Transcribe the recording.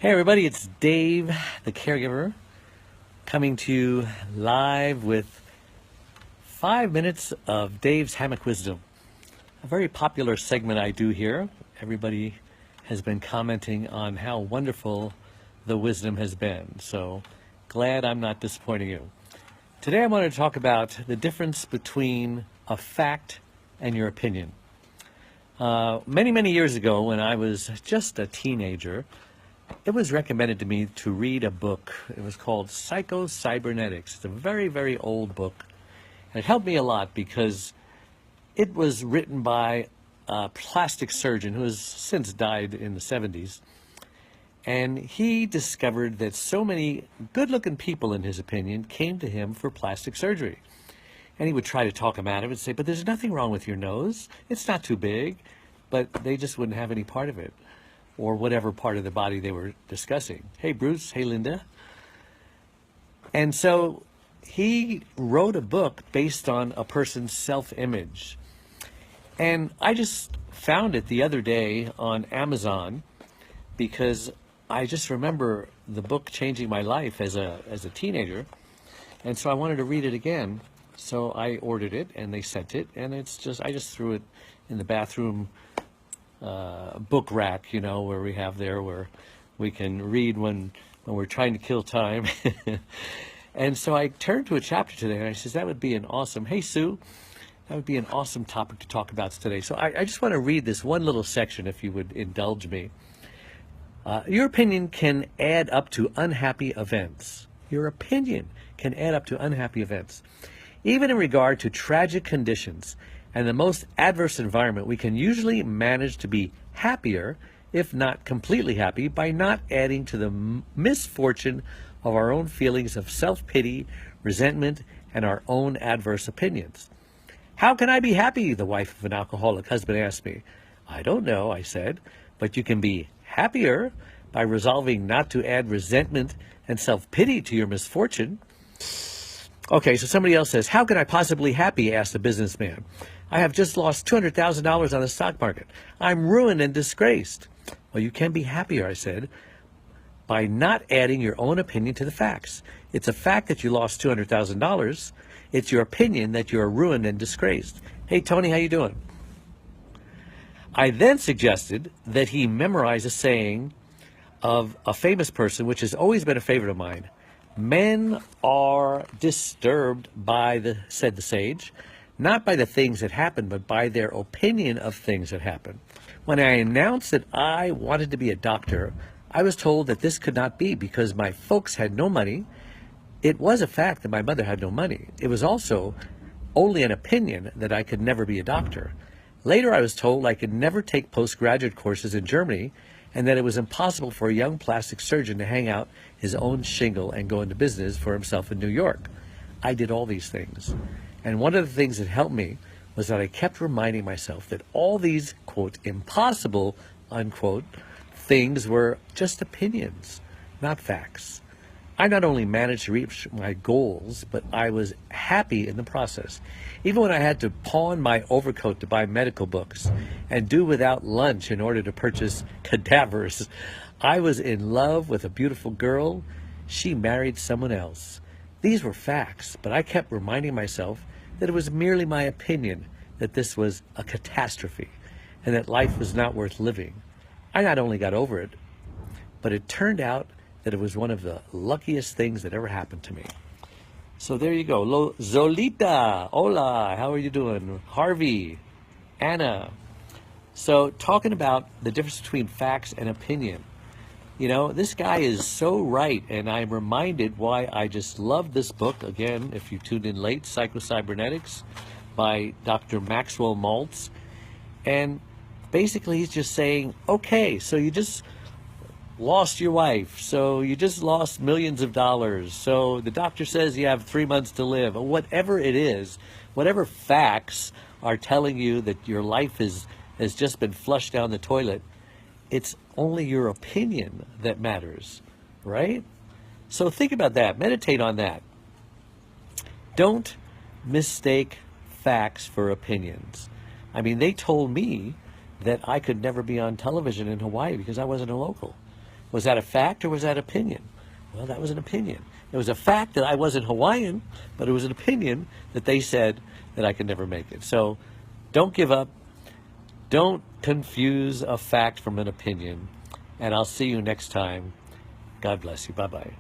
Hey everybody, it's Dave, the Caregiver, coming to you live with 5 minutes of Dave's Hammock Wisdom. A very popular segment I do here. Everybody has been commenting on how wonderful the wisdom has been. So glad I'm not disappointing you. Today I want to talk about the difference between a fact and your opinion. Many years ago, when I was just a teenager, it was recommended to me to read a book. It was called Psycho-Cybernetics. It's a very old book. And it helped me a lot because it was written by a plastic surgeon who has since died in the 70s. And he discovered that so many good-looking people, in his opinion, came to him for plastic surgery. And he would try to talk them out of it and say, but there's nothing wrong with your nose. It's not too big. But they just wouldn't have any part of it, or whatever part of the body they were discussing. Hey, Bruce. Hey, Linda. And so he wrote a book based on a person's self-image. And I just found it the other day on Amazon because I just remember the book changing my life as a teenager. And so I wanted to read it again. So I ordered it and they sent it, and I just threw it in the bathroom book rack, where we have there where we can read when we're trying to kill time. And so I turned to a chapter today and I says, that would be an awesome, hey Sue, that would be an awesome topic to talk about today. So I just want to read this one little section, if you would indulge me. Your opinion can add up to unhappy events. Your opinion can add up to unhappy events. Even in regard to tragic conditions and the most adverse environment, we can usually manage to be happier, if not completely happy, by not adding to the misfortune of our own feelings of self-pity, resentment, and our own adverse opinions. How can I be happy? The wife of an alcoholic husband asked me. I don't know, I said, but you can be happier by resolving not to add resentment and self-pity to your misfortune. Okay, so somebody else says, how can I possibly be happy? Asked the businessman. I have just lost $200,000 on the stock market. I'm ruined and disgraced. Well, you can be happier, I said, by not adding your own opinion to the facts. It's a fact that you lost $200,000. It's your opinion that you're ruined and disgraced. Hey, Tony, how you doing? I then suggested that he memorize a saying of a famous person, which has always been a favorite of mine. Men are disturbed by said the sage, not by the things that happen, but by their opinion of things that happen. When I announced that I wanted to be a doctor, I was told that this could not be because my folks had no money. It was a fact that my mother had no money. It was also only an opinion that I could never be a doctor. Later, I was told I could never take postgraduate courses in Germany, and that it was impossible for a young plastic surgeon to hang out his own shingle and go into business for himself in New York. I did all these things. And one of the things that helped me was that I kept reminding myself that all these, quote, impossible, unquote, things were just opinions, not facts. I not only managed to reach my goals, but I was happy in the process. Even when I had to pawn my overcoat to buy medical books and do without lunch in order to purchase Caregivers, I was in love with a beautiful girl. She married someone else. These were facts, but I kept reminding myself that it was merely my opinion that this was a catastrophe and that life was not worth living. I not only got over it, but it turned out that it was one of the luckiest things that ever happened to me. So there you go. Zolita, hola, how are you doing? Harvey, Anna. So talking about the difference between facts and opinion. This guy is so right, and I'm reminded why I just love this book. Again, if you tuned in late, Psycho-Cybernetics by Dr. Maxwell Maltz. And basically he's just saying, okay, so you just lost your wife, so you just lost millions of dollars, so the doctor says you have 3 months to live, or whatever it is, whatever facts are telling you that your life has just been flushed down the toilet, it's only your opinion that matters, right? So think about that, meditate on that. Don't mistake facts for opinions. I mean, they told me that I could never be on television in Hawaii because I wasn't a local. Was that a fact or was that opinion? Well, that was an opinion. It was a fact that I wasn't Hawaiian, but it was an opinion that they said that I could never make it. So don't give up. Don't confuse a fact from an opinion. And I'll see you next time. God bless you. Bye-bye.